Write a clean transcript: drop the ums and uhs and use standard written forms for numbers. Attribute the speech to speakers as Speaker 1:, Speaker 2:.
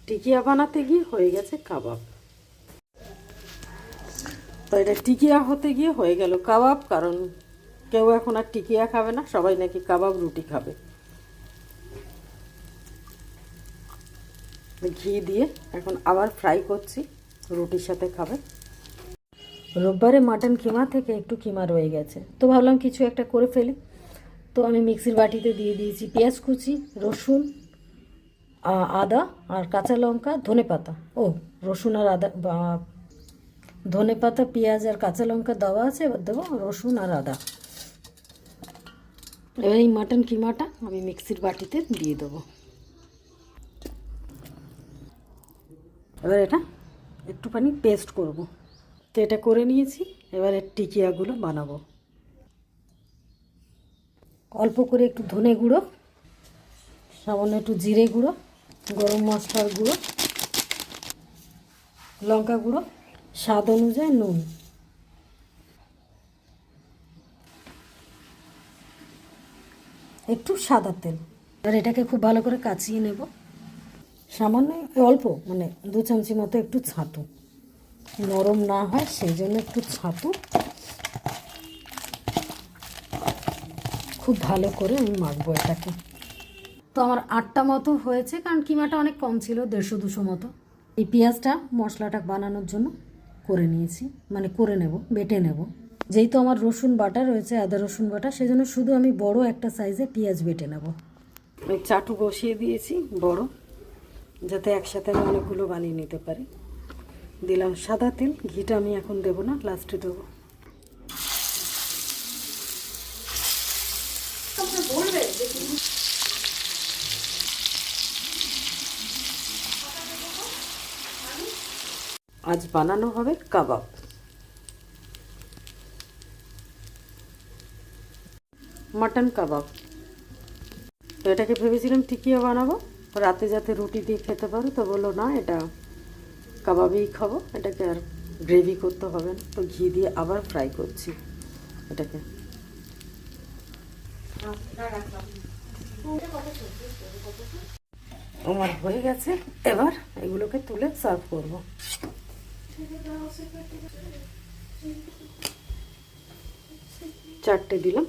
Speaker 1: টিকিয়া বানাতে গিয়ে হয়ে গেছে কাবাব। তো এটা টিকিয়া হতে গিয়ে হয়ে গেল কাবাব, কারণ কেউ এখন আর টিকিয়া খাবে না, সবাই নাকি কাবাব রুটি খাবে। ঘি দিয়ে এখন আবার ফ্রাই করছি, রুটির সাথে খাবে। রোববারে মাটন কিমা থেকে একটু কিমা রয়ে গেছে, তো ভাবলাম কিছু একটা করে ফেলি। তো আমি মিক্সির বাটিতে দিয়ে দিয়েছি পেঁয়াজ কুচি, রসুন, আদা আর কাঁচা লঙ্কা, ধনেপাতা। রসুন আর আদা, ধনেপাতা, পেঁয়াজ আর কাঁচা লঙ্কা দেওয়া আছে, এবার দেবো রসুন আর আদা। এবার এই মাটন কিমাটা আমি মিক্সির বাটিতে দিয়ে দেবো। এবার এটা একটুখানি পেস্ট করব। তো এটা করে নিয়েছি, এবার এর টিকিয়াগুলো বানাবো। অল্প করে একটু ধনে গুঁড়ো, সামান্য একটু জিরে গুঁড়ো, গরম মশলার গুঁড়ো, লঙ্কা গুঁড়ো, স্বাদ অনুযায়ী নুন, একটু সাদা তেল। আর এটাকে খুব ভালো করে কাচিয়ে নেব। সামান্য অল্প, মানে 2 চামচি মতো একটু ছাতু, নরম না হয় সেই জন্য একটু ছাতু। খুব ভালো করে আমি মাখবো এটাকে। তো আমার 8টা মতো হয়েছে, কারণ কিমাটা অনেক কম ছিল, 150-200 মতো। এই পেঁয়াজটা মশলাটা বানানোর জন্য করে নিয়েছি, মানে করে নেব, বেটে নেব। যেহেতু আমার রসুন বাটা রয়েছে, আদা রসুন বাটা, সেজন্য শুধু আমি বড় একটা সাইজে পেঁয়াজ বেটে নেব। ওই চাটু বসিয়ে দিয়েছি বড়, যাতে একসাথে আমি অনেকগুলো বানিয়ে নিতে পারি। দিলাম সাদা তেল, ঘিটা আমি এখন দেবো না, লাস্টে দেবো। আজ বানানো হবে কাবাব, মাটন কাবাব। তো এটাকে ভেবেছিলাম টিকিয়া বানাবো, রাতে যাতে রুটি দিয়ে খেতে পারো, তো বললো না, এটা কাবাবেই খাবো, এটাকে আর গ্রেভি করতে হবে না। তো ঘি দিয়ে আবার ফ্রাই করছি এটাকে। আমার হয়ে গেছে, এবার এগুলোকে তুলে সার্ভ করব। 4টে দিলাম।